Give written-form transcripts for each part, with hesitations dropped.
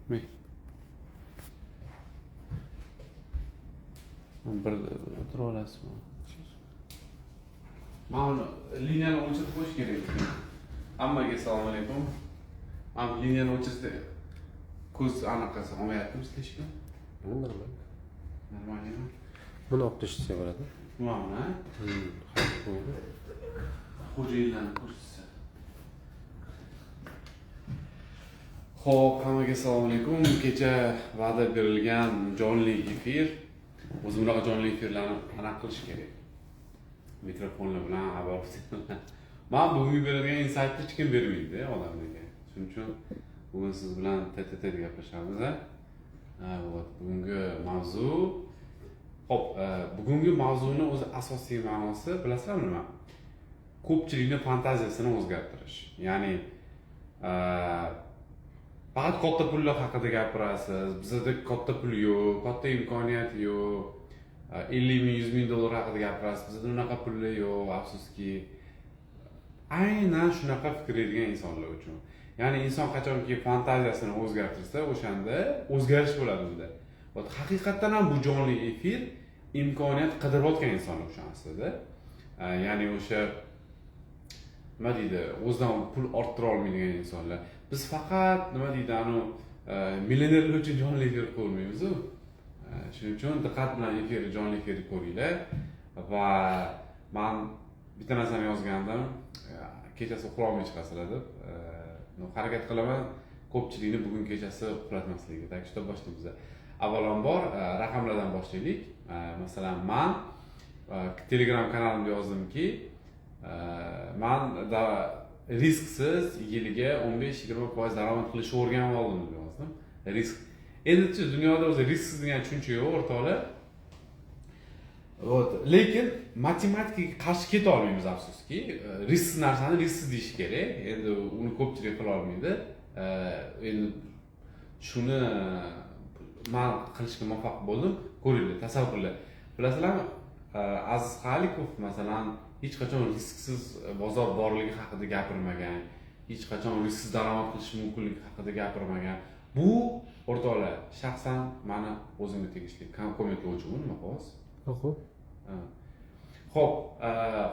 Bir o'tirib olasizmi? Mana liniyani o'chirib qo'yish kerak. Hammaga assalomu alaykum. Mana liniyani o'chirsa ko'z anaqasi olmayaptimi sizlarga? Normal. Normalmi? Buni olib tashlasa bo'ladi. Mana. Xo'jayinlarni ko'rsatsa. Xo'p, hammaga assalomu alaykum. Kecha va'da berilgan jonli efir. O'zi bunaqa jonli efirlarni qanaqa qilish kerak? Mikrofonlar bilan, aborsiz bilan. Men bugun beradigan insightni hech kim bermaydi odamlarga. Shuning uchun bugun siz bilan TTT gaplashamiz. Bugungi mavzu Xo'p, bugungi mavzuning o'zi asosiy ma'nosi bilasizlarmi nima? Ko'pchilikning fantaziyasini o'zgartirish. Ya'ni faqat katta pullar haqida gapirasiz. Bizda katta pul yo'q, katta imkoniyat yo'q. 50 ming, 100 ming dollar haqida gapirasiz. Bizda unaqa pullar yo'q, afsuski. Aynan shunaqa fikrlaydigan insonlar uchun. Ya'ni inson qachonki fantaziyasini o'zgartirsa, o'shanda o'zgarish bo'ladi unda. Haqiqatan ham bu jonli efir imkoniyat qidirayotgan insonlar uchun aslida. Ya'ni o'sha nima deydi, o'zidan pul orttira olmaydigan insonlar. Biz faqat nima deydi, millionerlar uchun jonli efir ko'rmaymiz-ku. Shuning uchun diqqat bilan jonli efirni ko'ringlar va men bitta narsani yozgandim. Kechasi uxlolmay chiqasizlar deb. Harakat qilaman ko'pchilikni bugun kechasi uxlatmaslikka. Tak shu boshlaymiz. Avvalambor raqamlardan boshlaylik. Masalan, men Telegram kanalimda yozdimki, men risksiz yiliga 15-20% daromad qilishni o'rganib oldim deb yozdim. Risk. Endi dunyoda o'zi risksiz degan tushuncha yo'q o'rtoqlar. Lekin matematikaga qarshi keta olmaymiz afsuski. Risksiz narsani risksiz deyish kerak. Endi uni ko'pchilik qila olmaydi. Endi shuni men qilishga muvaffaq bo'ldim. Ko'ringlar, tasavvur qilinglar. Bilasizlarmi, Aziz Xalikov masalan hech qachon risksiz bozor borligi haqida gapirmagan, hech qachon risksiz daromad qilish mumkinligi haqida gapirmagan. Bu o'rtoqlar, shaxsan meni o'zimga tegishli kommentlovchi nima xo'sh? Xo'p. Xo'p,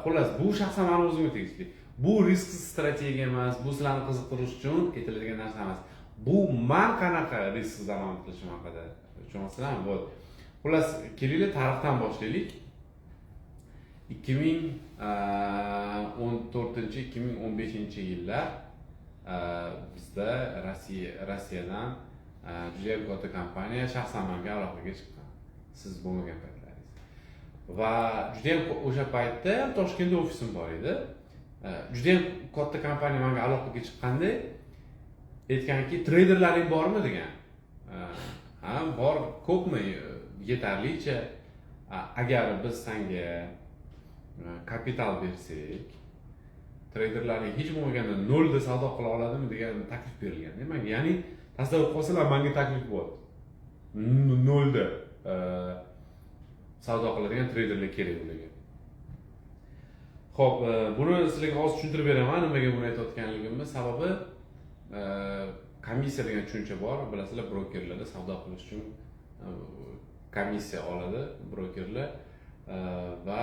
xullas, bu shaxsan meni o'zimga tegishli. Bu risksiz strategiya emas, bu sizlarni qiziqtirish uchun aytiladigan narsa emas. Bu men qanaqa risksiz daromad qilishim haqida tushunasizlarmi? Bo'ldi. Xullas, kelinglar tarixdan boshlaylik. 2014-2015 yillar bizda Rossiyadan juda ham katta kompaniya shaxsan menga aloqaga chiqqan. Siz bo'lmagan paytlaringiz. Va juda ham o'sha paytda Toshkentda ofisim bor edi. Juda ham katta kompaniya menga aloqaga chiqqanda aytganki, treyderlaring bormi degan. Ha, bor, ko'pmi, yetarlicha. Agar biz senga kapital bersak, treyderlarning hech bo'lmaganda 0 da savdo qila oladimi degan taklif berilgan. Menga, ya'ni tasavvur qilsanglar, menga taklif bo'ldi. 0 da savdo qiladigan treyderlar kerak bo'lgan. Xo'p, buni sizlarga hozir tushuntirib beraman, nimaga buni aytayotganligimni. Sababi komissiya degan tushuncha bor. Bilasizlar, brokerlarda savdo qilish uchun komissiya oladi brokerlar va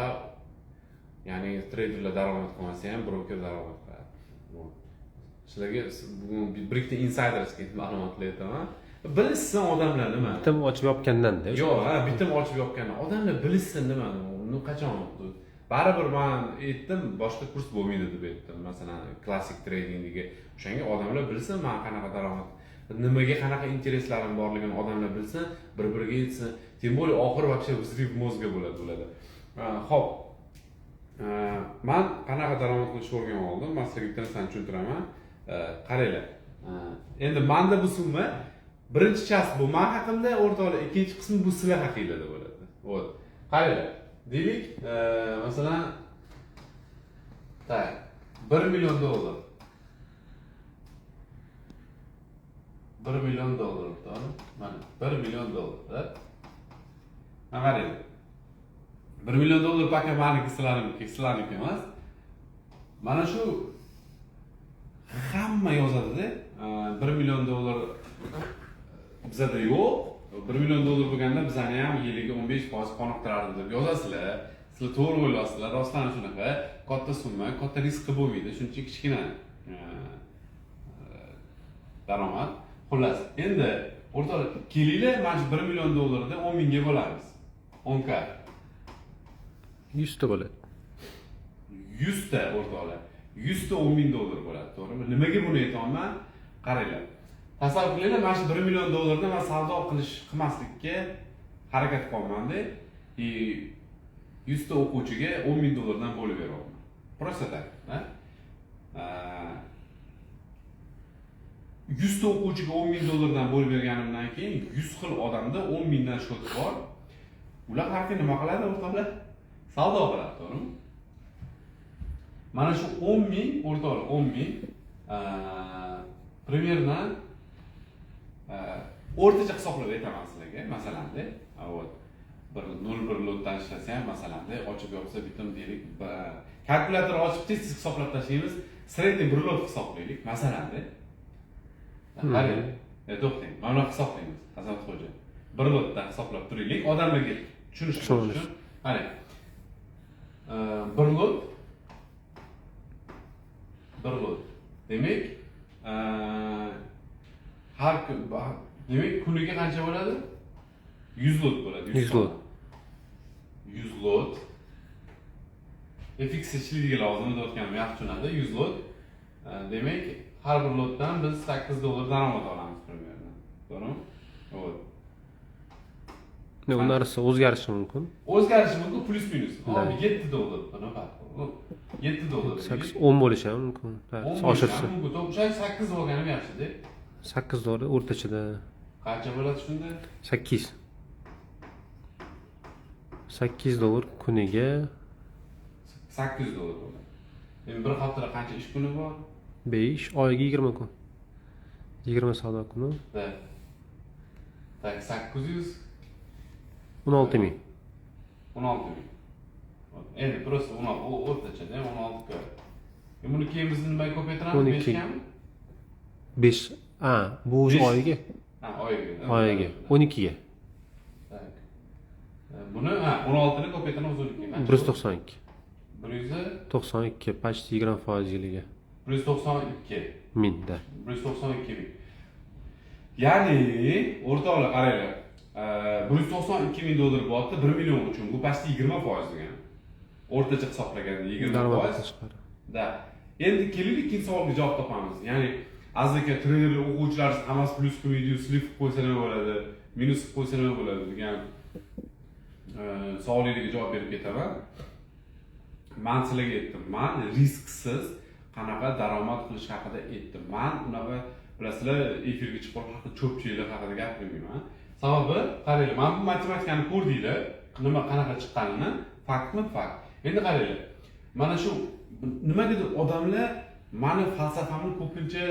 ya'ni treyderlar daromad qilmasa ham broker daromad qiladi. Sizlarga bugun bir ikkita insidersga ma'lumotlar aytaman. Bilishsin odamlar nima. Bitim ochib yopgandan-da. Yo'q, bitim ochib yopgandan. Odamlar bilishsin nima, uni qachon. Baribir men aytdim, boshqa kurs bo'lmaydi deb aytdim. Masalan, klassik tradingdagi o'shanga odamlar bilsin, men qanaqa daromad, nimaga qanaqa intereslarim borligini odamlar bilsin, bir-biriga aytsin. Tем более oxir вообще взрыв mozga bo'ladi ularda. Xo'p. Men qanaqa daromad qilishni o'rganib oldim. Men sizlarga bitta narsani tushuntiraman. Qaranglar. Endi menda bu summa birinchi chast bu men haqimda, o'rtoqlar, ikkinchi qismi bu sizlar haqingizda bo'ladi. Bo'ldi. Qaranglar. Deylik, masalan, tak, 1 million dollar. 1 million dollar, to'g'rimi? Mana 1 million dollar. Mana qarang. 1 million dollar paka meniki, sizlarniki emas. Mana shu hamma yozadi-da. 1 million dollar bizada yo'q. 1 million dollar bo'lganda bizani ham yiliga 15% qoniqtirardi deb yozasizlar. Sizlar to'g'ri o'ylayapsizlar. Rostdan shunaqa katta summa, katta riski bo'lmaydi. Shuncha kichkina daromad. Xullas, endi o'rtoqlar, kelinglar, mana shu 1 million dollarni 10 mingga bo'lamiz. 10k. 100 ta bo'ladi. 100 ta o'rtoqlar. 100 ta 10 ming dollar bo'ladi, to'g'rimi? Nimaga buni aytayapman? Qaranglar. Tasavvur qilinglar, mana shu 1 million dollarni men savdo qilmaslikka harakat qilyapman-da. 100 ta o'quvchiga 10 ming dollardan bo'lib beryapman. Просто так, ha? 100 ta o'quvchiga 10 ming dollardan bo'lib berganimdan keyin 100 xil odamda 10 mingdan shot bor. Ular har kuni nima qiladi o'rtoqlar? Savdo qiladi, to'g'rimi? Mana shu 10 ming o'rtoqlar, 10 ming примерно o'rtacha hisoblab aytaman sizlarga, masalanda, avval bir 0,1 lotdan ishlasa ham masalanda ochib yopsa bitim deylik, kalkulyator ochib tez hisoblab tashlaymiz, sredniy 1 lot hisoblaylik, masalanda. Qarang, to'xtang, mana hisoblaymiz, Hasan xo'ja. 1 lotdan hisoblab turaylik, odamlarga tushunish uchun. Qarang. 1 lot. Demak, har kun, demak, kuniga qancha bo'ladi? 100 lot bo'ladi. 100 lot. 100 lot. FX ishlaydigan lozim o'tganim yaxshi tushunadi. 100 lot. Demak, har bir lotdan biz 8 dollar daromad olamiz примерно. To'g'rimi? Xo'p. Ne narsa o'zgarishi mumkin. O'zgarishi mumkin, plus minus. 7 dollar. Buni farqi. 7 dollar. 8 10 bo'lishi ham mumkin. Oshirsa. O'sha 8 bo'lganim yaxshi-da. 8 dollar o'rtachada. Qancha bo'ladi shunda? 8. 8 dollar kuniga 8 dollar bo'ladi. Endi bir haftada qancha ish kuni bor? 5, oyiga 20 kun. 20 savdo kuni. Tak 800 16 ming. 16 ming. Endi просто o'rtachada 16 kun. Buni keyin biz nimaga ko'paytiramiz? 5 kami? 5. Bu oyiga. Oyiga. Oyiga. 12 ga. Tak. Buni 16 ni ko'paytiramiz 12 ga. 192. 192, почти 20% yiliga. 192 mingda. 192 ming. Ya'ni o'rtoqlar qaranglar. 192 ming dollar bo'lyapti 1 million uchun. Bu почти 20% degani. O'rtacha hisoblaganda 20%. Da. Endi kelinglar ikkinchi savolga javob topamiz. Ya'ni azizga treyderlar, o'quvchilar hammasi plus qilmaydi-yu, slip qo'ysa nima bo'ladi, minus qo'ysa nima bo'ladi degan savollarga javob berib ketaman. Men sizlarga aytdim, men risksiz qanaqa daromad qilish haqida aytdim. Men unaqa bilasizlar, efirga chiqib haqida cho'pchilik haqida gapirmayman. Sababi, qaranglar, men bu matematikani ko'rdinglar, nima qanaqa chiqqanini, faktmi fakt. Endi qaranglar. Mana shu nima dedi odamlar, meni falsafamni ko'pincha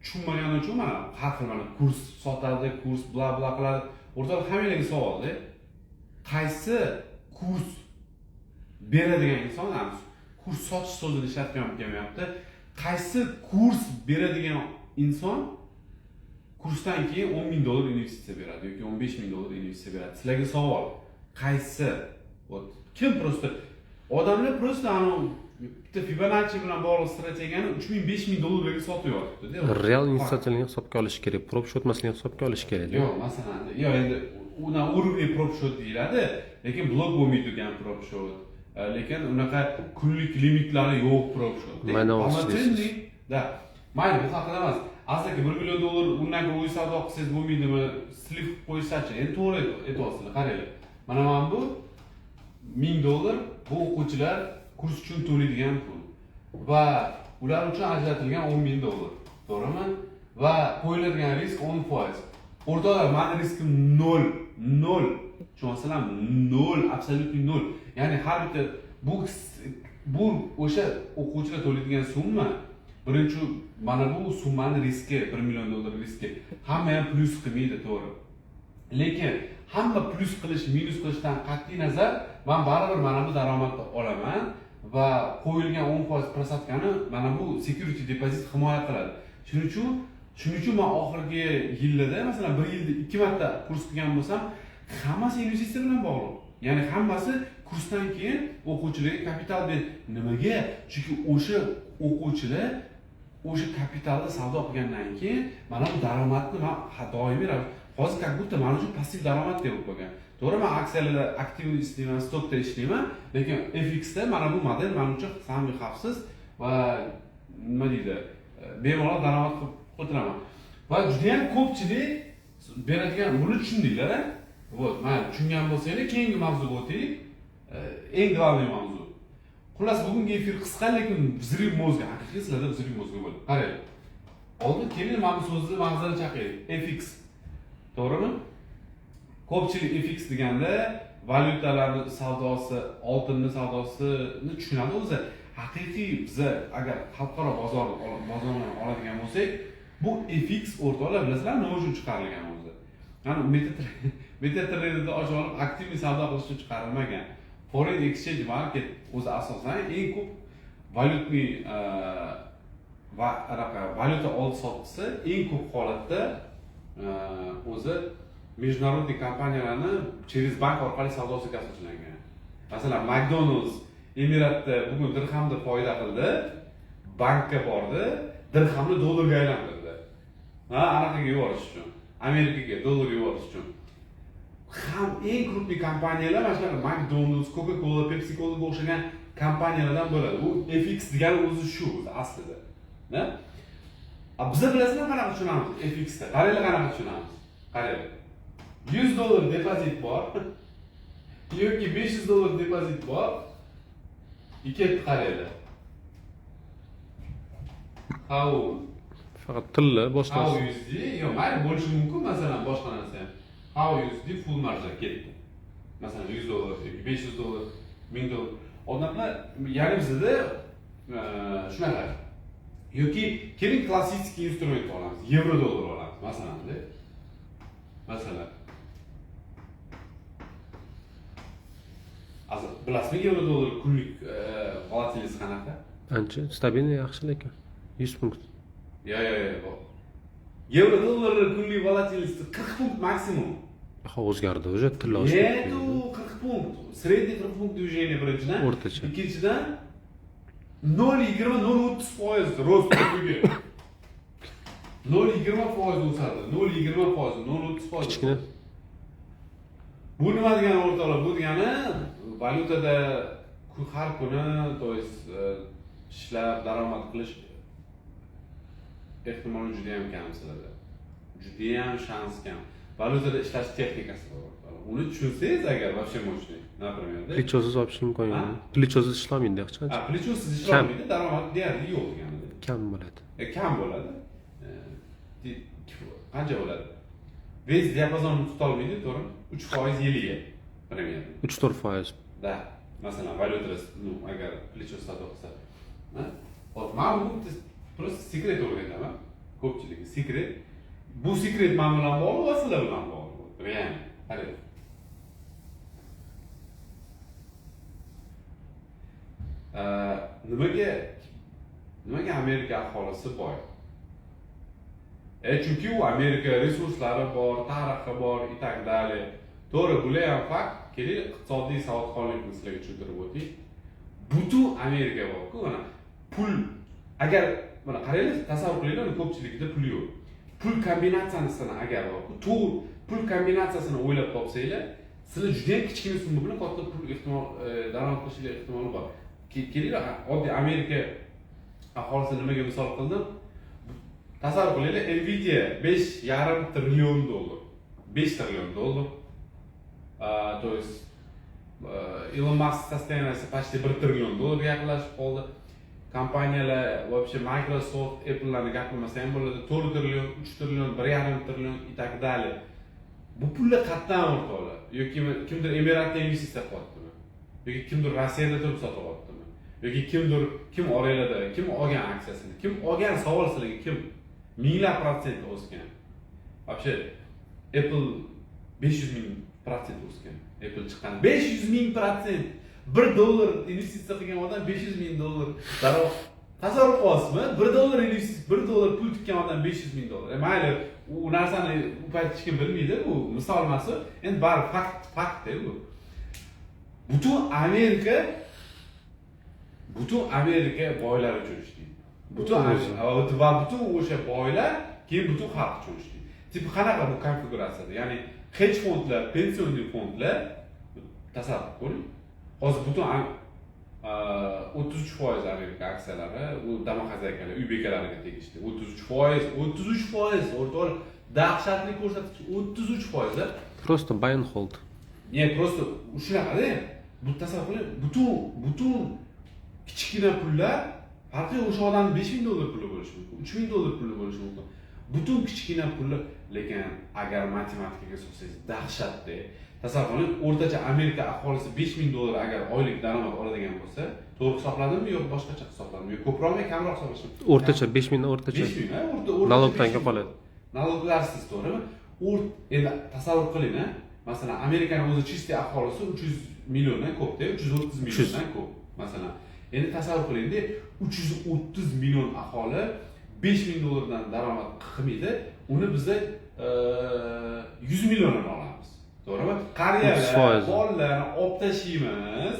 tushunmagani uchun mana har xil mana kurs sotadi, kurs bla bla qiladi. O'rtoqlar, hammalarga savolda, qaysi kurs beradigan inson, kurs sotish so'zini ishlatmayapti. Qaysi kurs beradigan inson kursdan keyin 10 ming dollar investitsiya beradi yoki 15 ming dollar investitsiya beradi? Sizlarga savol. Qaysi? Kim prosta odamlar prosta bitta Fibonacci bilan bog'liq strategiyani 3000 5000 dollarga sotyapti-da. Real investitsiyalarni hisobga olish kerak, prop shot masalan hisobga olish kerak. Yo'q, masalan, endi una уровень prop shot deyiladi, lekin blok bo'lmaydi degan prop shot. Lekin unaqa kunlik limitlari yo'q prop shot. Da. Mayli, bu haqida emas. Aslida 1 million dollar undan ko'ra savdo qilsangiz bo'lmaydimi? Slip qo'ysachi. Endi to'g'ri aytyapsizlar, qaranglar. Mana bu 1000 dollar bu o'quvchilar kurs uchun to'laydigan pul va ular uchun ajratilgan 10 ming dollar. To'g'rimi? Va qo'yiladigan risk 10%. O'rtoqlar, meni riskim 0. Tushunasizlarmi? 0, absolutely 0. Ya'ni har bitta bu o'sha o'quvchilar to'laydigan summa. Birinchi mana bu summani riski 1 million dollar riski. Hamma ham plus qilmaydi, to'g'ri. Lekin hamma plus qilish, minus qilishdan qat'iy nazar, men baribir mana bu daromadni olaman va qo'yilgan 10% prosatkani mana bu security deposit himoya qiladi. Shuning uchun Shuning uchun men oxirgi yillarda, masalan, bir yilda 2 marta kurs qilgan bo'lsam, hammasi investitsiya bilan bog'liq. Ya'ni hammasi kursdan keyin o'quvchilarga kapital ber. Nimaga? Chunki o'sha o'quvchilar o'sha kapitalda savdo qilgandan keyin mana bu daromadni men doimiy hozir как будто mana shu passiv daromad deb qo'ygan. To'g'ri, men aksiyalarda aktivni ishlayman, stokda ishlayman, lekin FX da mana bu model men uchun samimiy xavfsiz va nima deydi, bemalol daromad qilib o'tiraman. Va juda ham ko'pchilik beradigan, buni tushundinglar, a? Вот, men tushungan bo'lsangiz, keyingi mavzuga o'taylik. Eng global mavzu. Xullas, bugungi efir qisqa, lekin взрыв mozga, haqiqiy sizlarda взрыв mozga bo'ldi. Qarang. Oldin keling, mana bu so'zni mag'zini chaqaylik. FX. To'g'rimi? Ko'pchilik FX deganda valyutalarni savdosi, oltinni savdosini tushunadi o'zi. Haqiqiy biz agar xalqaro bozorni oladigan bo'lsak, bu FX o'rtoqlar bilasizlar, nima uchun chiqarilgan o'zi? Ya'ni MetaTrader'da ochib olib aktiv savdo qilish uchun chiqarilmagan. Foreign exchange market o'zi asosan eng ko'p valyutni valyuta oldi-sotdisi eng ko'p holatda o'zi международный kompaniyalarni через bank orqali savdosiga asoslangan. Masalan, McDonald's Emiratda bugun dirhamda foyda qildi, bankka bordi, dirhamni dollarga aylantirdi. Anaqaga yuborish uchun, Amerikaga dollar yuborish uchun. Ham eng krupniy kompaniyalar mana shunaqa McDonald's, Coca-Cola, Pepsi-Colaga o'xshagan kompaniyalardan bo'ladi. U FX degani o'zi shu aslida. Biz bilasizlar qanaqa tushunamiz FX da. Qaranglar qanaqa tushunamiz. Qaranglar. $100 depozit bor yoki $500 depozit bor. Ikki qaranglar. How Faqat tilla boshqa. How USD, yo, mayli bo'lishi mumkin, masalan, boshqa narsa ham. How USD full marja ketdi. Masalan, $100 yoki $500, $1000. Odamlar, ya'ni bizda shunaqa. Yoki keling klassik instrument olamiz, yevro dollar olamiz, masalan-da. Masalan. Azir bilasizmi yevro dollar kunlik volatilisi qanaqa? Ancha stabilniy, yaxshi lekin 100 punkt. Yo. Yevro dollar kunlik volatilisi 40 punkt maksimum. O'zgardi, уже tilla oshdi. Nету 40 punkt. Средний 40 punkt движение birinchidan. O'rtacha. Ikkinchidan 0,20-0,30% rost kuchiga. 0,20% o'sadi. 0,20%, 0,30%. Kichkina. Bu nima degani o'rtoqlar? Bu degani valyutada har kuni, to есть ishlab daromad qilish ehtimoli juda ham kam sizlarda. Juda ham shans kam. Valyutada ishlash texnikasi bor. Uni tushunsangiz agar вообще мощный, например, Plichosiz opish imkoni yo'q. Plichosiz ishlamaydi yaxshi. Plichosiz ishlamaydi, daromad deyarli yo'q deganida. Kam bo'ladi. Kam bo'ladi. Qancha bo'ladi? Vez diapazonni tutolmaydi, to'g'rimi? 3% yiliga, примерно. 3-4%. Da. Masalan, valyutada, agar plichos savdo qilsa. Hop, men bu просто sekret o'rgataman. Ko'pchilikka sekret. Bu sekret men bilan bog'liq va sizlar bilan bog'liq. Ya'ni, qarang. Nimaga Amerika aholisi boy? Chunki u Amerika resurslari bor, tarixi bor, и так далее. To'g'ri, bular ham fakt. Keling, iqtisodiy savodxonlikni sizlarga tushuntirib o'taylik. Butun Amerika bor-ku, mana pul agar mana qaranglar, tasavvur qilinglar, ko'pchilikda pul yo'q. Pul kombinatsiyasini agar bor-ku, to'g'ri pul kombinatsiyasini o'ylab topsanglar, sizlar juda ham kichkina summa bilan katta pul ehtimol daromad qilishinglar ehtimoli bor. Kelinglar, oddiy Amerika aholisini nimaga misol qildim? Tasavvur qilinglar, Nvidia $5,5 trillion. 5 trillion dollar. То есть Elon Musk состоянияsi почти $1 trillion yaqinlashib qoldi. Kompaniyalar, вообще Microsoft, Apple'larni gapirmasa ham bo'ladi, 4 trillion, 3 trillion, 1,5 trillion и так далее. Bu pullar qayerdan o'rtoqlar? Yoki kimdir Emiratda investitsiya qilyaptimi? Yoki kimdir Rossiyada turib sotib olyaptimi? Yoki kim oralada, kim olgan aksiyasini, kim olgan savol sizlarga, kim minglab % o'sgan. Вообще Apple 500,000% o'sgan. Apple chiqqan 500,000%. $1 investitsiya qilgan odam $500,000 daromad Tasavvur qilyapsizmi? $1 pul tikkan odam $500,000. Mayli, u narsani u payt hech kim bilmaydi, bu misol emas. Endi bari fakt bu. Butun Amerika boylar uchun ishlaydi. Butun o'sha boylar keyin butun xalq uchun ishlaydi. Tipi qanaqa bu konfiguratsiyada? Ya'ni hedge fondlar, pensioner fondlar tasavvur qiling. Hozir butun 33% Amerika aksiyalari u damahazaykalar, uy bekalariga tegishli. 33%, o'rtoqlar, dahshatli ko'rsatkich 33%. Просто buy and hold. Просто shunaqada. Bu tasavvur qiling, butun kichkina pullar faqat o'sha odamning $5,000 puli bo'lishi mumkin, $3,000 puli bo'lishi mumkin. Butun kichkina pullar, lekin agar matematikaga solsangiz dahshatda. Tasavvur qiling, o'rtacha Amerika aholisi $5,000 agar oylik daromad oladigan bo'lsa, to'g'ri hisobladimmi yo'q boshqacha hisobladimmi? Yo'q, ko'proqmi, kamroq hisoblashim? O'rtacha 5,000 o'rtacha. 5,000, Nalogdan qoladi. Naloglarsiz, to'g'rimi? Endi tasavvur qiling, masalan, Amerikaning o'zi chisti aholisi 300 milliondan ko'p-da, 330 milliondan ko'p, masalan. Endi tasavvur qiling-da, 330 million aholi $5,000 dan daromad qilmaydi, uni biz 100 milliondan olamiz. To'g'rimi? Qariyalar, bolalarni olib tashlaymiz,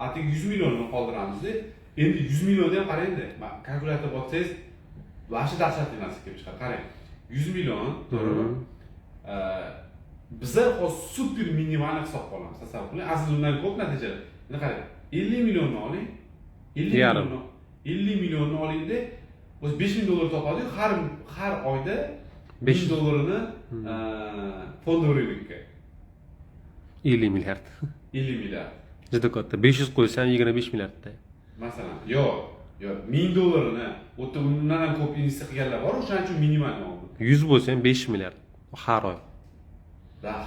atik 100 millionni qoldiramiz-da. Endi 100 millionni ham qarang-da. Kalkulyator bossangiz, vahshiy dahshatli narsa kelib chiqadi. Qarang. 100 million, to'g'rimi? Bizlar hozir super minimalni hisob qilamiz. Tasavvur qiling, aslida undan ko'p natijada. Endi qarang, 50 millionni oling. 50 millionni olingda, o'zi $5,000 topadi, har oyda $5,000ni fond rынокka. 50 milliard. 50 milliard. Juda katta. 500 qo'ysan 25 milliardda. Masalan, yo'q, $1,000ni o'ta undan ham ko'p investitsiya qilganlar bor, o'shaning uchun minimal oldi. 100 bo'lsa ham 5 milliard har oy.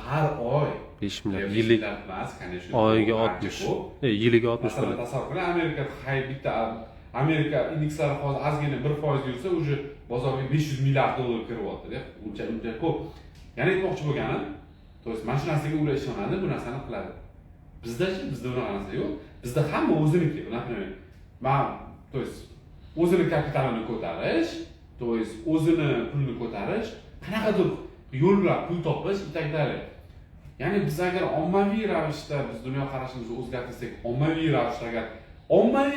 Har oy 5 milliard. Yillik emas, конечно. Oyiga 60. Yiliga 60 bo'ladi. Tasavvur qiling, bitta Amerika indekslari hozir ozgina 1% yursa, o'sha bozorga $500 milliard kiryapti-da. Uncha ko'p. Ya'ni aytmoqchi bo'lganim, to'g'risi, mana shu narsaga ular ishonadi, bu narsani qiladi. Bizda-chi, bizda unaqa narsa yo'q. Bizda hamma o'ziniki, например, o'zini kapitalini ko'tarish, o'zini pulini ko'tarish, qanaqadir yo'llar pul topish itakdari. Ya'ni biz agar ommaviy ravishda biz dunyoqarashimizni o'zgartirsak, ommaviy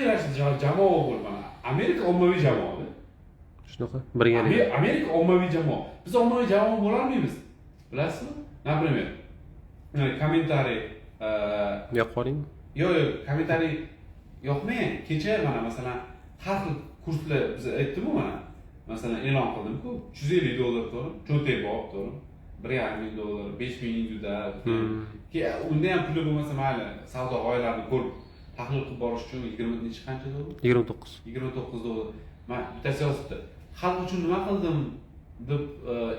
ravishda jamoa bo'lmana. Amerika ommaviy jamoa. Shunaqa, birgalikda. Amerika ommaviy jamoa. Biz ommaviy jamoa bo'la olmaymiz. Bilasizmi? Например, kommentariy yo'q, kommentariy yo'qmi? Kecha mana masalan har xil kurslar biz aytdim-ku mana. Masalan, e'lon qildim-ku, $350 to'g'ri, cho'ntak bor, to'g'ri. $1,500, 5,000 individual. Unda ham puli bo'lmasa, mayli, savdo g'oyalarini ko'rib tahlil qilib borish uchun 20 qancha dollar? 29. $29. Men bittasi yozibdi. Xalq uchun nima qildim deb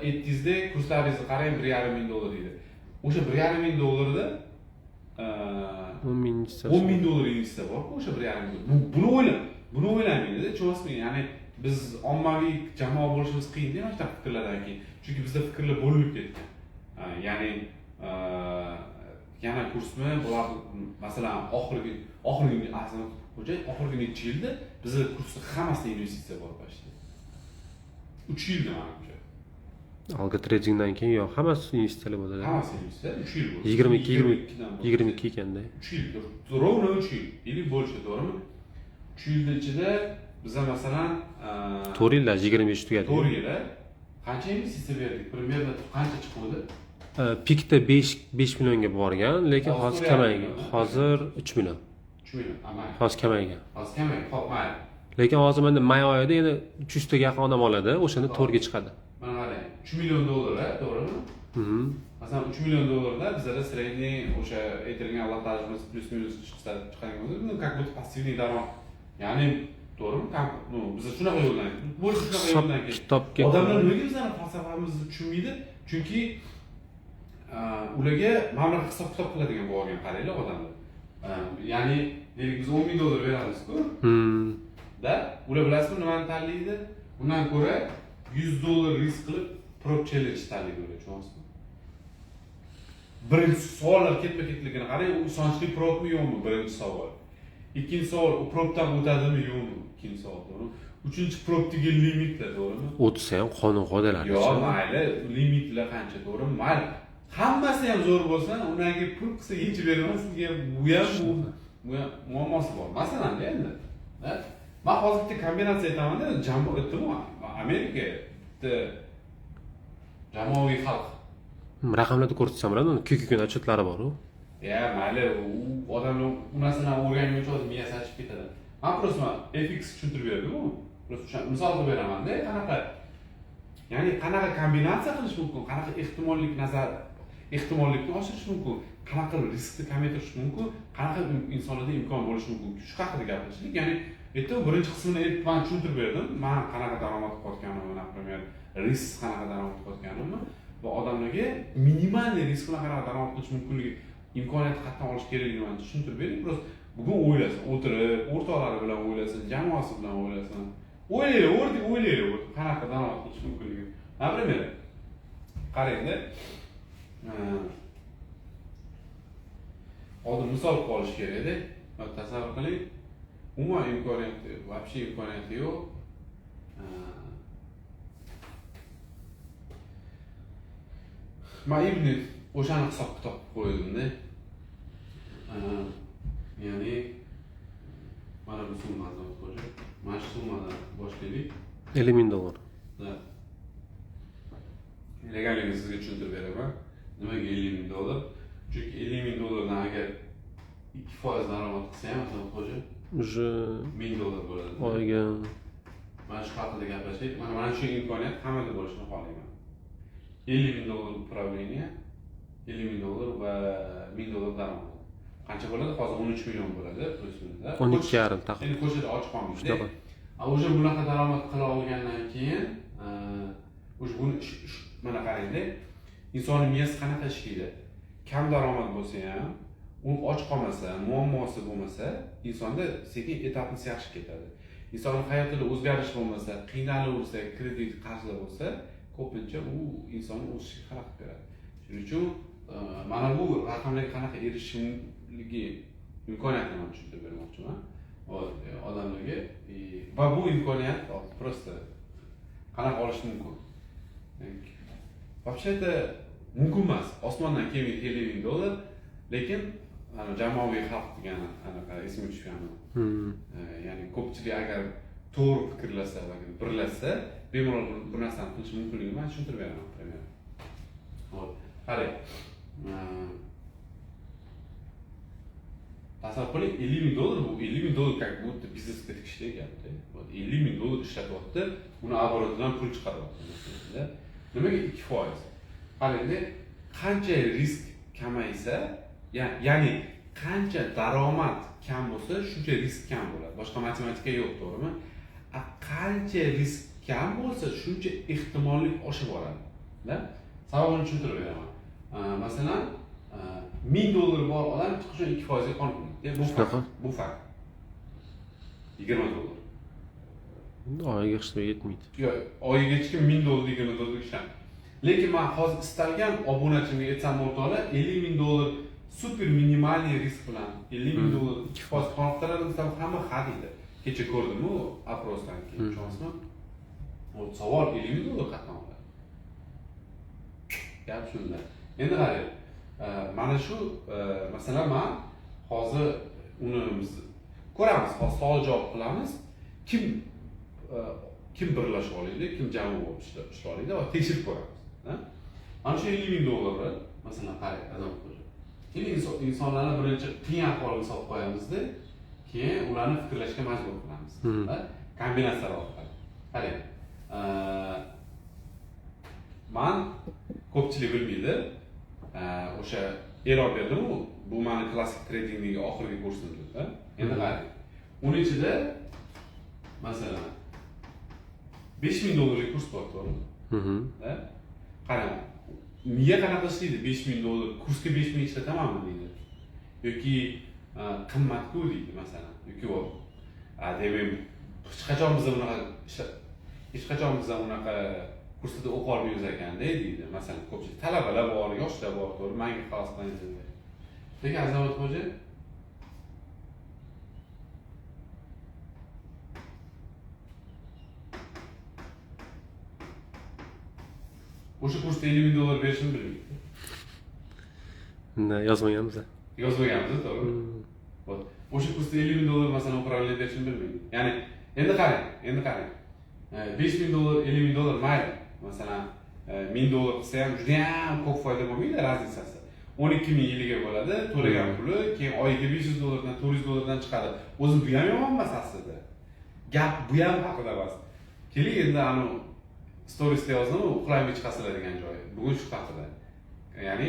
aytdingizda, kurslaringizni qarang, $1,500 deydi. O'sha $1,500 da $10,000 investitsiya bor-ku, o'sha $1,500. Buni o'ylamaydi-da, tushunasizmi? Ya'ni biz ommaviy jamoa bo'lishimiz qiyin-da mana shunaqa fikrlardan keyin. Chunki bizda fikrlar bo'linib ketgan. Ya'ni yana kursmi, bular masalan oxirgi necha yilda bizda kursda hammasida investitsiya bor başda. 3 yilda menimcha. Algo tradingdan keyin yo'q, hammasi investitsiyalar bo'ladi. Hammasi investitsiya 3 yil bo'ldi. 22 ekanda. 3 yil. Ровно 3 yil. Или больше, to'g'rimi? 3 yilda ichida biza masalan 4 yillar 25 tugadi. 4 yillar qancha investitsiya berdik? Примерно qancha chiqdi? Pikda 5 millionga borgan, lekin hozir kamaygan. Hozir 3 million. 3 million. Hozir kamaygan. Xo'p, mayli. Lekin hozir menda may oyida yana 300 ta yaqin odam oladi, o'shanda 4 ga chiqadi. Mana qarang, $3 million, to'g'rimi? Masalan, $3 million bizda средний o'sha aytilgan Alloh tarjimasi plus minus chiqadigan bo'lsa, как будто пассивный daromad. Ya'ni to'g'rimi? Biz shunaqa yo'ldan, bo'lsa shunaqa yo'ldan kitobga odamlar nega bizning falsafamizni tushunmaydi? Chunki ularga mana hisob-kitob qiladigan bo'lgan qaranglar odamlar. Ya'ni deylik biz $10,000 beramiz-ku. Da, ular bilasizmi nimani tanlaydi? Undan ko'ra $100 risk qilib prop challenge tanlaydi ular, tushunasizmi? Birinchi savollar ketma-ketligini qarang, u ishonchli propmi yo'qmi? Birinchi savol. ikkinchi savol probdan o'tadimi yo'qmi? Ikkinchi savol, to'g'rimi? Uchinchi probdagi limitlar, to'g'rimi? o'tsa ham qonun qoidalari. Yo'q, mayli, limitlar qancha, to'g'rimi? Mayli. Hammasi ham zo'r bo'lsa, unga pul qilsa yechib bermasligiga bu ham muammosi bor. Masalan, endi, men hozirgi kombinatsiya aytaman-da, aytdim-ku, Amerika jamoaviy xalq. Raqamlarda ko'rsatsam bo'ladi, ko'k-ko'k otchetlari bor-ku. Ya, mayli, u odamlar u narsani o'rganguncha o'zi miyasi achib ketadi. Men просто FX tushuntirib berdim-ku. Просто misol qilib beraman-da, ya'ni qanaqa kombinatsiya qilish mumkin, qanaqa ehtimollikni oshirish mumkin, qanaqa riskni kamaytirish mumkin, qanaqa insonlarda imkon bo'lishi mumkin. Shu haqida gapirishdik. Ya'ni aytdim, birinchi qismini men tushuntirib berdim. Men qanaqa daromad qilayotganimni, например, risk qanaqa daromad qilayotganimni va odamlarga minimal risk bilan qanaqa daromad qilish mumkinligi, imkoniyatni qayerdan olish kerakligini tushuntirib berdim. Biroz bugun o'ylasin, o'tirib, o'rtoqlari bilan o'ylasin, jamoasi bilan o'ylasin. O'ylaylik, qanaqa daromad qilish mumkinligi. Например, qarangda, hozir misol qilib olish kerak-da. Tasavvur qiling, umuman imkoniyati, вообще imkoniyati yo'q. Men endi o'shani hisob kitob qo'ydim-da. Ya'ni mana bu summadan qo'yib, mana shu summadan boshlaylik. $50,000. Legalligini sizga tushuntirib beraman. Nimaga $50,000? Chunki $50,000dan agar 2% daromad qilsa ham, masalan, qo'shib Уже $1000 bo'ladi. oyiga Mana shu haqida gaplashaylik. Mana shu imkoniyat hammada bo'lishini xohlayman. $50,000 управление, $50,000 va $1000 daromad. Qancha bo'ladi? Hozir 13 million bo'ladi, plus-minus. 12,5 taqdim. Endi ko'chada ochiq qolmaydi. Shunaqa. O'sha bunaqa daromad qila olgandan keyin, o'sha buni mana qarangda, insonning miyasi qanaqa ishlaydi? Kam daromad bo'lsa ham, u och qolmasa, muammosi bo'lmasa, insonda sekin etapni yaxshi ketadi. Insonning hayotida o'zgarish bo'lmasa, qiynalaversa, kredit qarzlar bo'lsa, ko'pincha u insonni o'sishga xalaqit beradi. Shuning uchun mana bu raqamlarga qanaqa erishimligi imkoniyatini ham tushuntirib bermoqchiman odamlarga. Va bu imkoniyat просто qanaqa olish mumkin? Вообще-то mumkin emas. Osmondan kelmaydi $50,000, lekin jamoaviy xalq degan anaqa ismi tushgani. Ya'ni ko'pchilik agar to'g'ri fikrlasa va birlashsa, bemalol bu narsani qilish mumkinligini men tushuntirib beraman, пример. Xo'p, qarang. Tasavvur qiling, $50,000 bu $50,000 как будто biznesga tikishdek gapda. $50,000 ishlatyapti, uni оборотdan pul chiqaryapti. Nimaga 2%? Qarangda, qancha risk kamaysa, ya'ni qancha daromad kam bo'lsa, shuncha risk kam bo'ladi. Boshqa matematika yo'q, to'g'rimi? Qancha risk kam bo'lsa, shuncha ehtimollik oshib boradi. Sababini tushuntirib beraman. Masalan, $1000 bor odam chiqishdan 2% ga qonib qoladi. Bu fakt. $20. Oyiga hech narsa yetmaydi. Yo'q, oyiga hech kim $1000 $20 ishlaydi. Lekin men hozir istalgan obunachimga aytsam o'rtoqlar, $50,000 super minimalniy risk bilan $50,000 2% qonib qoladi desam, hamma ha deydi. Kecha ko'rdim-ku, aprosdan keyin ishonasizmi? O savol $50,000 qatdan oladi. Gap shunda. Endi qarang, mana shu masalan men hozir uni biz ko'ramiz, hozir savol javob qilamiz. Kim birlashib olaydi, kim jamoa bo'lib ishla olaydi va tekshirib ko'ramiz. Mana shu $50,000 masalan qarang, azam Keyin insonlarni birinchi qiyin ahvolga solib qo'yamizda, keyin ularni fikrlashga majbur qilamiz. Kombinatsiyalar orqali. Qarang. Men ko'pchilik bilmaydi. O'sha e'lon berdim-ku, bu meni klassik tradingdagi oxirgi kursimda. Endi qarang. Uning ichida masalan $5,000 kurs bor, to'g'rimi? Qarang. Niye qanaqa ishlaydi? $5,000 kursga $5,000 ishlatamanmi deydi. Yoki qimmat-ku deydi masalan. Yoki u demak hech qachon biz unaqa kursda o'qiy olmaymiz ekanda deydi. Masalan, ko'pchilik talabalar bor, yoshlar bor, to'g'ri, menga xalos qilinadi. Lekin Azamat xo'ja, 5,000 dollar kursga 5,000 ishlataman deydi. 5,000 dollar kursga 5,000 ishlataman deydi. Nimaga? Chunki u 5,000 dollar qatnab oladi. Qarang, o'sha kursda 50 ming dollar berishini bilmaydi. Yozmaganmiz. Yozmaganmiz, to'g'ri. O'sha kursda 50 ming dollar masalan upravlение berishini bilmaydi. Ya'ni endi qarang. 5 ming dollar, 50 ming dollar mayli. Masalan, 1000 dollar qilsa ham juda ham ko'p foyda bo'lmaydi, razницasi. 12 ming yiliga bo'ladi, to'lagan puli, keyin oyiga 500 dollardan, 400 dollardan chiqadi. O'zi bu ham yomon emas aslida. Gap bu ham haqida emas. Keling endi storiesda yozdim, uxlamay chiqasizlar degan joyi. Bugun shu haqida. Ya'ni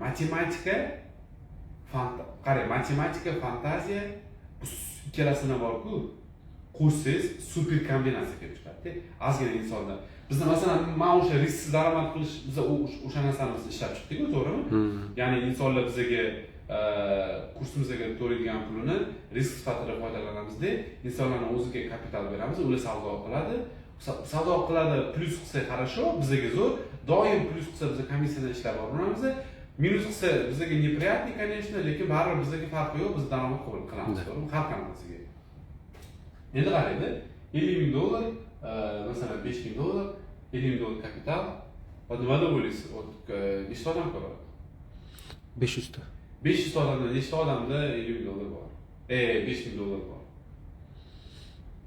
matematika, fantaziya bu ikkalasini bor-ku. Qo'shsangiz super kombinatsiya kelib chiqadi. Ozgina insonda. Bizda masalan, men o'sha risksiz daromad qilish, biz o'sha narsani ishlab chiqdik-ku, to'g'rimi? Ya'ni insonlar bizga kursimizga to'laydigan pulini risk sifatida foydalanamizda, insonlarning o'ziga kapital beramiz, ular savdo qiladi. Savdo qiladi, plyus qilsa хорошо, bizga zo'r. Doim plyus qilsa biz komissiyadan ishlab olamiz. Minus qilsa bizga неприятный, конечно, lekin baribir bizga farqi yo'q, biz daromad qabul qilamiz, to'g'rimi? Har qanaqasiga. Endi qaraydi, 50 ming dollar, masalan 5 ming dollar, 50 ming dollar kapital. Va nimada bo'laysiz? Nechta odam ko'radi? 500 ta. 500 odamda nechta odamda 50 ming dollar bor? 5 ming dollar bor.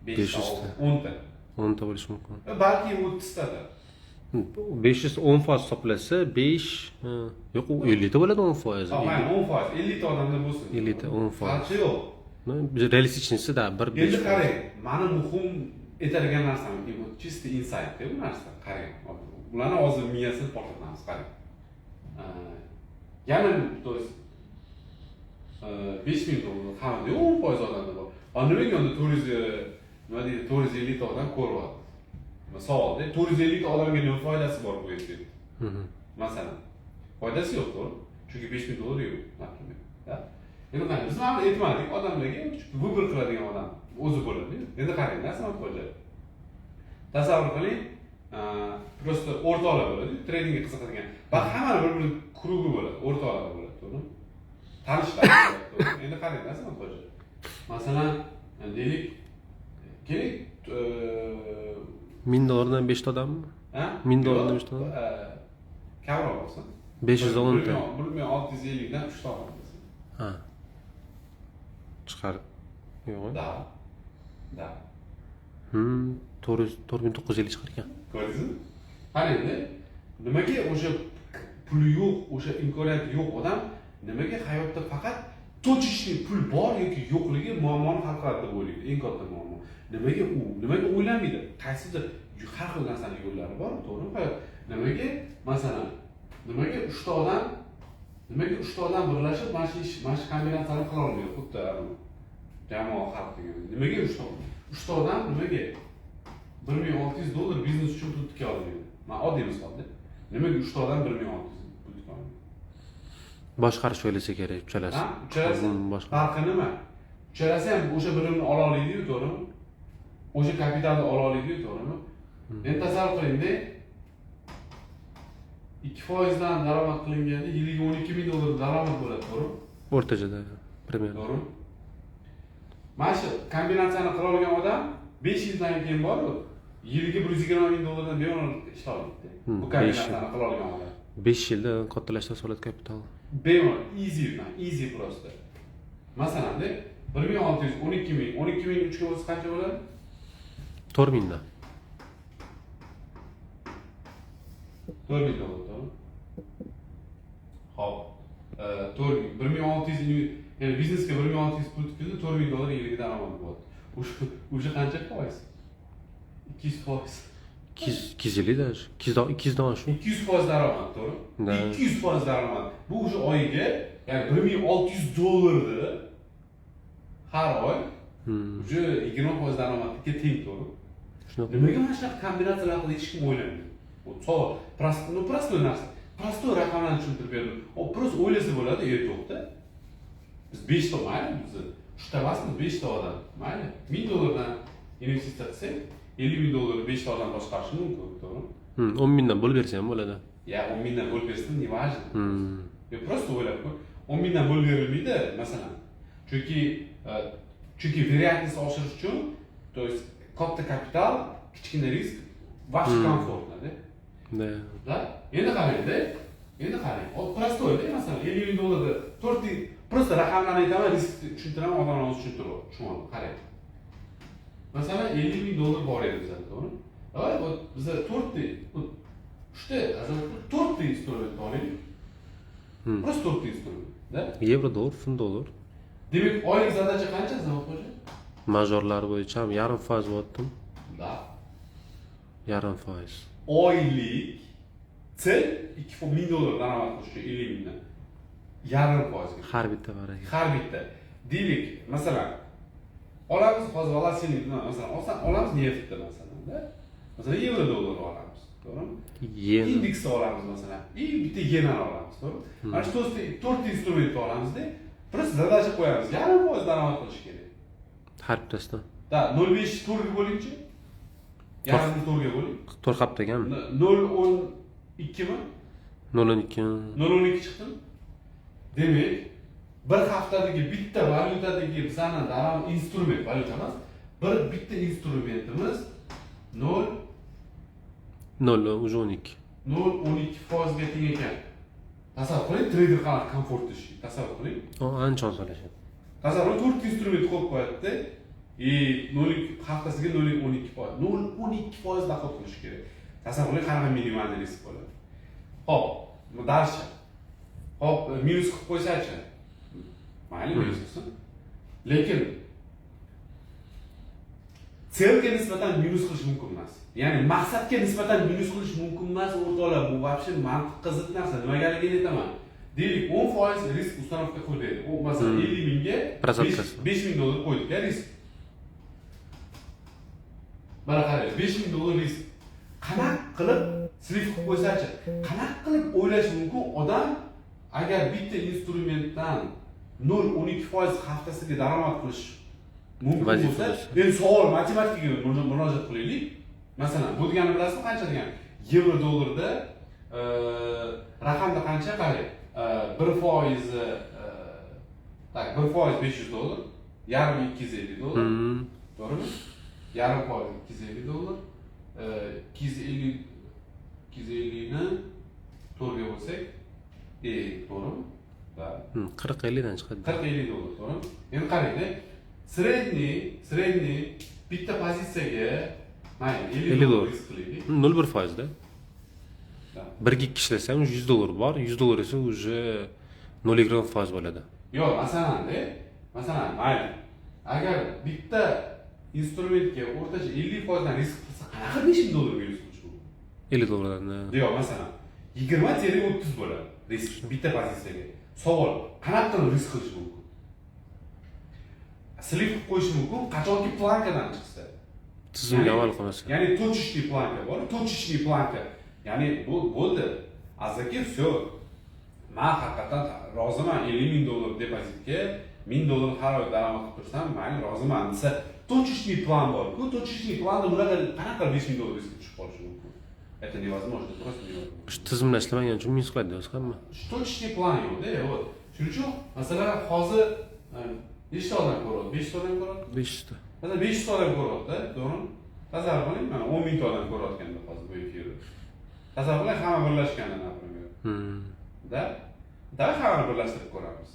500 ta. 10 ta. 10 ta bo'lishi mumkin. Balki 30 ta da. 510% hisoblasa 5, yo'q, 50 ta bo'ladi 10%. Mayli 10%, 50 ta odamda bo'lsin. 50 ta 10%. Farqi yo'q. Realistichnisi-da 1 Endi qarang, meni muhim etadigan narsam bu чисто insight deb bu narsa. Qarang, ularni hozir miyasini portlatamiz, qarang. Yana to есть 5 ming dollar hamda 10% odamda bor. Nimaga unda 450 ta odam ko'ryapti? Savolda 450 ta odamga nima foydasi bor bu yerda? Masalan, foydasi yo'q, to'g'ri? Chunki 5 ming dollar yo'q, например. Endi qani biz ham aytmadik, odamlarga vыбор qiladigan odam o'zi bo'ladi. Endi qarang, narsa qo'yadi. Tasavvur qiling, просто o'rtoqlar bo'ladi, tradingga qiziqadigan. Va hamma bir-bir krugi bo'ladi, o'rtoqlar bo'ladi, to'g'rimi? Tanishlar bo'ladi. Endi qarang, narsa qo'yadi. Masalan, deylik, keling, 1000 dollardan 5 ta odammi? 1000 dollardan 5 ta odam? Kamroq bo'lsin. 510 ta. 1650 dan 3 ta odam. Ha. Chiqar. Yo'q. Da. 4950 chiqar ekan. Ko'rdingizmi? Qani endi nimaga o'sha puli yo'q, o'sha imkoniyati yo'q odam nimaga hayotda faqat точечный pul bor yoki yo'qligi muammoni hal qiladi deb o'ylaydi, eng katta muammo. Nimaga o'ylamaydi? Qaysidir har xil narsaning yo'llari bor, to'g'rimi? Hayot nimaga masalan, nimaga 3 ta odam birlashib mana shu kombinatsiyani qila olmaydi, xuddi jamoa xalq degan. Nimaga 3 ta odam? 3 ta odam nimaga 1600 dollar biznes uchun pul tika olmaydi? Men oddiy misolda. Nimaga 3 ta odam 1600 pul tika olmaydi? Boshqarish o'ylasa kerak, uchalasi. Uchalasi farqi nima? Uchalasi ham o'sha bilimni ola oladi-yu, to'g'rimi? O'sha kapitalni ola oladi-yu, to'g'rimi? Endi tasavvur qilingda 2% dan daromad qilinganda yiliga 12 ming dollar daromad bo'ladi, to'g'rimi? O'rtachada, primern. To'g'rimi? Mana shu kombinatsiyani qila olgan odam 5 yildan keyin borib, yiliga 120 ming dollardan bemalol ishlaydi. Bu kombinatsiyani qila olgan odam. 5 yilda kattalashtirsa bo'ladi kapital. Bemalol, easy просто. Masalan, 1600, 12 ming 3 ga bo'lsa qancha bo'ladi? 4000 dan. 4000 dollar, to'g'rimi? Xo'p. 4000, 1600, ya'ni biznesga 1600 pul tikildi, 4000 dollar yiliga daromad bo'ladi. O'sha qancha foiz? 200%. 250 даже. 200 dan shu. 200% daromad, to'g'ri? 200% daromad. Bu o'sha oyiga, ya'ni 1600 dollarni har oy o'sha 20% daromadga teng, to'g'ri? Nimaga mana shunaqa kombinatsiyalar qilib hech kim o'ylamaydi? Prosto narsa. Prosto raqamlarni tushuntirib berdim. Prosto o'ylasa bo'ladi, to'xta. Biz 5 ta mayli, biz 3 ta emasmiz, 5 ta odam. Mayli. 1000 dollardan investitsiya qilsak, 50 ming dollar 5 ta odam boshqarishi mumkin, to'g'rimi? 10 mingdan bo'lib bersa ham bo'ladi. Ya 10 mingdan bo'lib bersa, ne важно. Prosto o'ylab ko'r. 10 mingdan bo'lib berilmaydi, masalan. Chunki veriyantность oshirish uchun, то есть katta kapital, kichkina risk, vash komfortda. Da. Da? Endi qarang-da. Endi qarang. Prostoy-da, masalan, 50 ming dollarda 4 просто raqamlarni aytaman, risk tushuntiraman, odamlarga tushuntirib, tushunadi. Qarang. Masalan, 50 ming dollar bor edi bizda, to'g'rimi? Davay, bu bizda 4 uchta, asosan 4 instrument bor edi. Просто 4 instrument, da? Yevro, dollar, funt, dollar. Demak, oylik zadacha qancha, Zavod-xo'ja? Majorlar bo'yicha ham 0,5% bo'tdim. Da. 0,5%. Oylik cel 2 ming dollar daromad qilishga 50 mingdan. 0,5%. Har bitta bor ekan. Har bitta. Deylik, masalan, olamiz hozir volatillikni, masalan, olamiz neftni masalan-da. Masalan, yevro dollar olamiz, to'g'rimi? Yen. Indeksni olamiz masalan. Bitta yenani olamiz, to'g'rimi? Mana shu 4 instrumentni olamizda, biz zadacha qo'yamiz. 0,5% daromad qilish kerak. Har bittasidan. Da, 0,5 to'rtga bo'lingchi. Yarmini to'rtga bo'ling. 4 hafta ekan. 0,12 mi? 0,12. 0,12 chiqdimi? Demak, bir haftadagi bitta valyutadagi bizning daromad instrument valyuta emas, bitta instrumentimiz 0, уже 12. 0,12% ga teng ekan. Tasavvur qiling, trader qanaqa komfortli ish. Tasavvur qiling. Ancha oson. Tasavvur qiling, 4 instrument qo'yib qo'yadi-da. 0,2 haftasiga 0,12%. 0,12% dohod qilish kerak. Tasavvur qiling, qanaqa minimal risk bo'ladi. Xo'p, darsha. Xo'p, minus qilib qo'ysa-chi? Mayli, minus qilsin. Lekin selga nisbatan minus qilish mumkin emas. Ya'ni maqsadga nisbatan minus qilish mumkin emas, o'rtoqlar. Bu вообще mantiqqa zid narsa. Nimagaligini aytaman. Deylik, 10% risk ustanovka qilib berdi. U masalan 50 mingga 5 ming dollar qo'ydik-a risk. Mana qarang, 5 ming dollar risk. Qanaqa qilib slip qilib qo'ysa-chi? Qanaqa qilib o'ylash mumkin odam agar bitta instrumentdan 0,12% haftasiga daromad qilish mumkin bo'lsa, endi savol matematikaga murojaat qilaylik. Masalan, bu degani bilasizmi qancha degan? Yevro dollarda raqamda qancha qarang. 1% tak 1% 500 dollar, yarmi 250 dollar. To'g'rimi? Yarım foiz 250 dollar. 250 ni 4 ga bo'lsak, to'g'rimi? Da. 40-50 dan chiqadi. 40-50 dollar, to'g'rimi? Endi qarang-da. Sredniy bitta pozitsiyaga mayli 50 dollar risk qilaylik. 0,1% da. 1 ga ishlasam 100 dollar bor, 100 dollar esa уже 0,1% bo'ladi. Yo'q, masalan, mayli. Agar bitta instrumentga o'rtacha 50% dan risk qilsa, qanaqa 5000 dollar minus qilish mumkin? 50 dollardan. Yo'q, masalan, 20 teri 30 bo'ladi risk bitta pozitsiyaga. Savol, qanaqa qilib risk qilish mumkin? Slip qilib qo'yish mumkin, qachonki plankadan chiqsa. Tizimga amal qilmasa. Ya'ni точечный planka bor, точечный planka. Ya'ni bu bo'ldi. Azaki все. Men haqiqatan roziman 50 ming dollar depozitga 1000 dollar har oy daromad qilib tursam, mayli roziman desa, точечный plan bor. Bu точечный planda bunaqa qanaqa 5000 dollar risk tushib qolishi mumkin? Это невозможно, просто невозможно. Shu tizimni ishlamagan uchun minus qiladi o'zi hamma. Точечный plan yo'q-da, вот. Shuning uchun masalan hozir nechta odam ko'radi? 5 ta odam ko'radi? 5 ta. Masalan 500 ta odam ko'radi-da, to'g'rimi? Tasavvur qiling, mana 10 ming ta odam ko'rayotganda hozir bu efirni. Tasavvur qiling, hamma birlashganda, например. Da hamma birlashtirib ko'ramiz.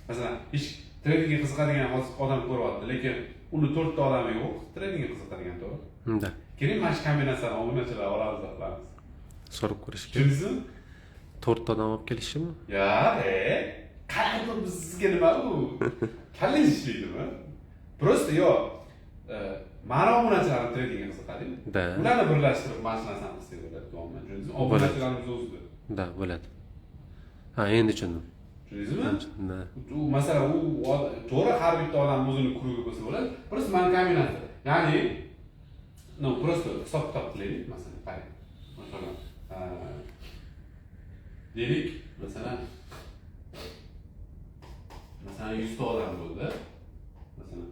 Masalan, hech tradingga qiziqadigan odam ko'ryapti, lekin uni 4 ta odami yo'q, tradingga qiziqadigan, to'g'ri? Da. Keling, mana shu kombinatsiyani obunachilar olamiz, qilamiz. So'rab ko'rish kerak. Tushundingizmi? 4 ta odam olib kelishimi? Qanaqa qilib sizga nima bu? Kallangiz ishlaydimi? Просто yo'q. Mana obunachilarni tradingga qiziqadi. Da. Ularni birlashtirib mana shu narsani qilsak bo'ladi, to'g'rimi? Tushundingizmi? Obunachilarimiz o'zida. Da, bo'ladi. Ha, endi tushundim. Tushundingizmi? Da. U masalan, u to'g'ri har bitta odam o'zini krugi bo'lsa bo'ladi. Просто mana kombinatsiya. Ya'ni просто hisob kitob qilaylik, masalan, qarang. Masalan, deylik, masalan 100 ta odam bo'ldi. Masalan,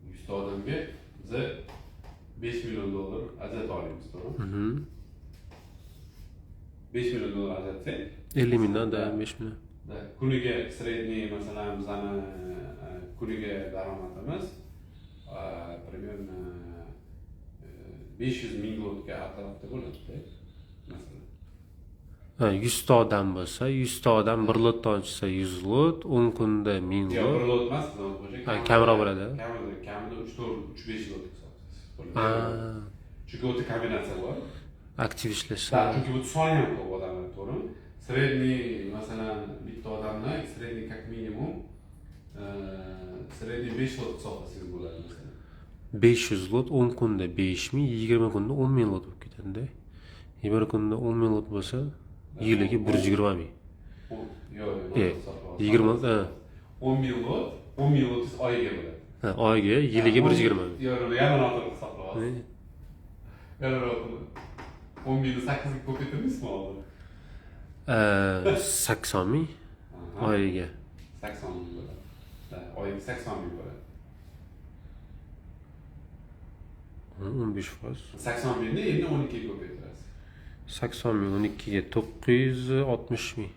100 ta odamga biz 5 million dollar ajratib olamiz, to'g'rimi? 5 million dollar ajratsak, 50 mingdan da 5 million. Da, kuniga sredniy masalan bizani kuniga daromadimiz примерно 500 ming dollarga atrofida bo'ladi-da. 100 ta odam bo'lsa, 100 ta odam 1 lotdan ochsa 100 lot, 10 kunda 1000 Yo'q, lot. bir lot emas, Kamroq bo'ladi. Kamida 3-5 lot hisoblaysiz. Ha, Chunki o'ta kombinatsiya bor. aktiv ishlash. Da, chunki bu soni ham ko'p odamlar, to'g'rimi? Средний, masalan, bitta odamni средний как минимум средний 5 lot hisoblasangiz bo'ladi masalan. 500 lot 10 kunda 5000, 20 kunda 10.000 lot bo'lib ketadi-da. 20 kunda 10.000 lot bo'lsa, yiliga 120 ming. Yo'q, 20 lot, 10.000 lot, 10.000 lot oyiga bo'ladi. ha, oyiga, yiliga 120 ming. Yo'q, yana noto'g'ri hisoblayapsiz. Yana noto'g'ri. 10.000 ni 8 ga ko'paytirdingizmi hozir? 80 ming oyiga. 80 ming bo'ladi. Oyiga 80 ming bo'ladi. 15%. 80 mingni endi 12 ga ko'paytirasiz. 80 ming 12 ga 960 ming.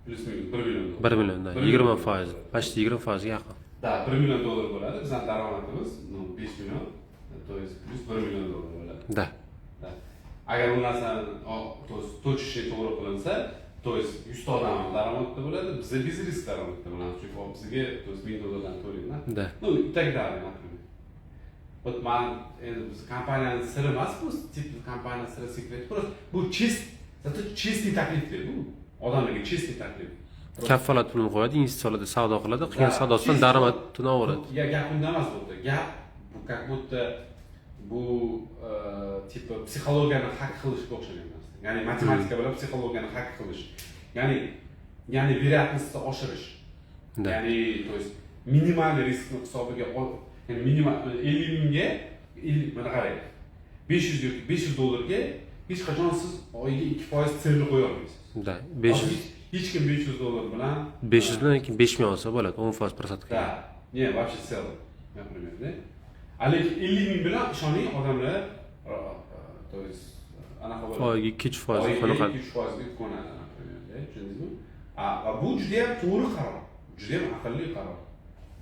Plus minus 1 million. 1 milliondan 20%, почти 20% yaqin. Da, 1 million dollar bo'ladi. Bizning daromadimiz 5 million, to есть plus 1 million dollar bo'ladi. Da. Agar u narsani to'chishni to'g'ri qilinsa, to есть 100 ta odam daromadda bo'ladi, bizda biz risk daromadda bo'lamiz. Chunki bizga to есть 1000 dollardan to'laydi-da. Da. Ну, так далее, например. Вот man endi biz kompaniyani siri emas bu, tip kompaniya siri sekret. Просто bu zато честный taklifdir bu. Odamlarga честный taklif. Kaffolat pulini qo'yadi, investitsiyalarda savdo qiladi, qilgan savdosidan daromadini oladi. Gap unda emas bu. Gap bu как будто bu tipi psixologiyani hak qilishga o'xshagan narsa. Ya'ni matematika bilan psixologiyani hak qilish. Ya'ni вероятностni oshirish. Ya'ni to есть minimal riskni hisobiga ya'ni minimal 50 mingga mana qarang. 500 yoki 500 dollarga hech qachon siz oyiga 2% sirli qo'ya olmaysiz. Da, 500 hech kim 500 dollar bilan 500 dan keyin 5000 olsa bo'ladi, 10% Da, не, вообще sell, например, да? Lekin 50 ming bilan ishoning odamlar, to есть anaqa bo'ladi. oyiga 2-3% qanaqa? 2-3% ko'nadi, например, da, tushundingizmi? Bu juda ham to'g'ri qaror, juda ham aqlli qaror.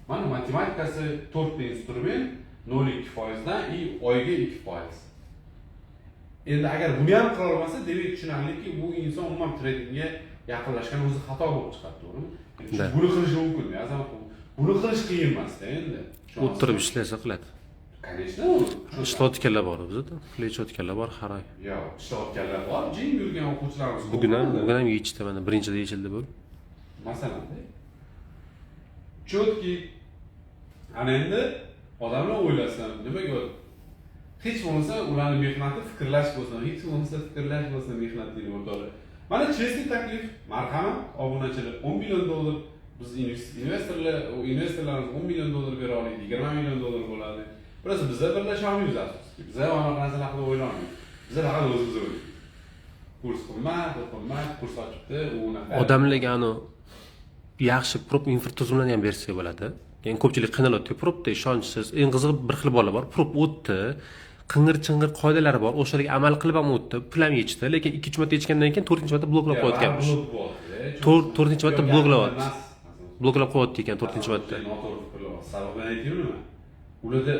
Mana matematikasi 4 ta instrument 0.2% dan и oyiga 2%. Endi agar buni ham qila olmasa, demak tushunarliki bu inson umuman tradingga yaqinlashgan o'zi xato bo'lib chiqadi, to'g'rimi? Buni qilish mumkin, azamat. Buni qilish qiyin emas-da endi. O'tirib ishlasa qiladi. Конечно. Ishlayotganlar bor bizda, ishlayotganlar bor har oy. Yo'q, ishlayotganlar bor, jim yurgan o'quvchilarimiz ko'p. Bugun ham yechdi, mana birinchida yechildi bu. Masalan, chotki ana endi odamlar o'ylasin, nimaga hech bo'lmasa ularning mehnati fikrlash bo'lsin, hech bo'lmasa fikrlash bo'lsin mehnatining o'rtoqlari. Mana chestный taklif, marhamat, obunachilar 10 million dollar biz investorlarimiz 10 million dollar bera oladi, 20 million dollar bo'ladi. Biroz bizda birlasha olmaymiz afsuski. Bizda anaqa narsalar haqida o'ylamaymiz. Bizda faqat o'zimiz o'ylaymiz. Kurs qimmat, kurs ochibdi, u unaqa. Odamlarga yaxshi prop infratuzilmani ham bersa bo'ladi. Ya'ni ko'pchilik qiynalyapti, propda ishonchsiz. Eng qizig'i bir xil bolalar bor, prop o'tdi. Qing'ir-ching'ir qoidalari bor. O'shalarga amal qilib ham o'tdi, pul ham yechdi, lekin 2-3 marta yechgandan keyin 4-marta bloklab qo'yayotganmish. 4-marta bloklayapti. Bloklab qo'yapti ekan 4-marta. Noto'g'ri fikrlayapti. Sababini aytaymi? Ularda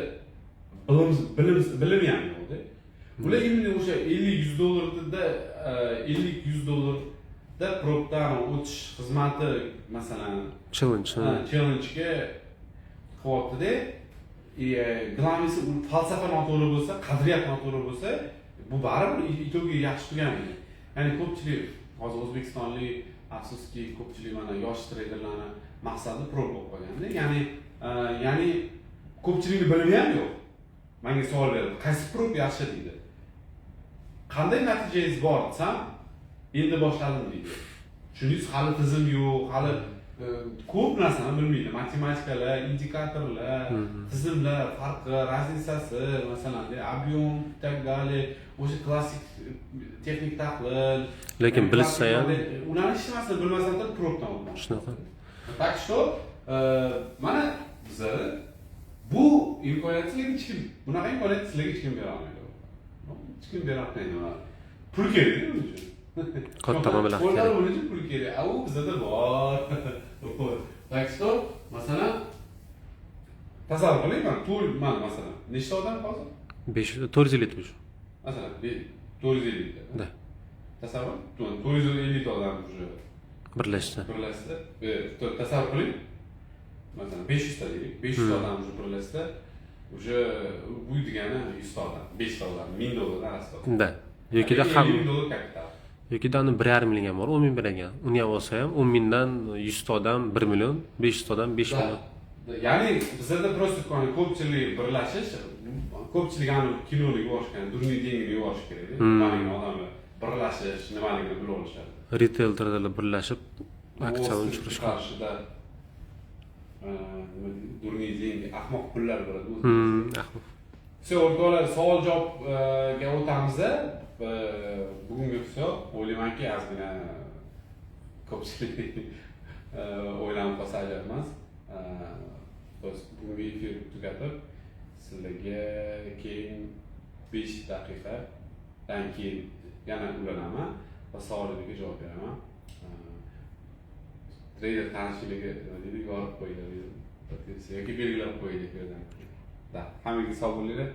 bilim ham yo'qda. Ular endi o'sha 50-100 dollarda 50-100 dollarda propdan o'tish xizmati masalan challenge-ga qilyapti-da. Glomisi falsafa noto'g'ri bo'lsa, qadriyat noto'g'ri bo'lsa, bu baribir itogi yaxshi turganmi? Ya'ni ko'pchilik hozir o'zbekistonlik afsuski ko'pchilik mana yosh treyderlarni maqsadi prop bo'lib qolganda. Ya'ni ko'pchilikning bilimi ham yo'q. Menga savol beradi, qaysi prop yaxshi deydi. Qanday natijangiz bor desam, endi boshladim deydi. Chunki hali tizim yo'q, hali ko'p narsani bilmaydi. Matematikalar, indikatorlar, tizimlar, farqi, raznisasi, masalan, объем, так далее, o'sha klassik texnik tahlil. Lekin bilsa ham ularni hech narsani bilmasdan turib propdan o'tadi. Shunaqa. Так что, mana bizda bu imkoniyat sizlarga hech kim, bunaqa imkoniyat sizlarga hech kim bera olmaydi. Hech kim bera olmaydi. Pul kerak buning uchun. Katta mablag' kerak. kerak. Buning uchun pul kerak. U bizda bor. Так что, masalan, tasavvur qiling, mana masalan, nechta odam hozir? 450 уже. Masalan, 450 ta. Da. tasavvur 450 odam уже birlashdi. birlashsa, tasavvur qiling. Masalan 500 ta deylik, 500 odam уже birlashsa, уже bu degani 100 ta odam, 5 ta odam, $1000 arasida. Da. Yokida ham $50 kapital. yokida uni 1,5 million ham bor, 10 ming bergan. Uni ham olsa ham 10 mingdan 100 ta odam 1 million, 500 ta odam 5 million. Ya'ni bizda просто ko'pchilik birlashish, ko'pchilik ani kinoni yuborishgan, durniy dengini yuborish kerak. Mana odamlar birlashish nimaligini bilib olishadi. Retail tradерlar birlashib aksiyani tushirish. Qarshida durniy dengi, ahmoq pullar bo'ladi. Ahmoq. Все, o'rtoqlar, savol-javobga o'tamiz. Bugungi hisob o'ylaymanki, ozgina ko'pchilik o'ylanib qolsa ajab emas. Biz bugungi efirni tugatib, sizlarga keyin 5 daqiqadan keyin yana ulanaman va savollarga javob beraman. Trader tanishligi yorib qo'yiladi yoki belgilab qo'yiladi. Hammaga sog' bo'linglar.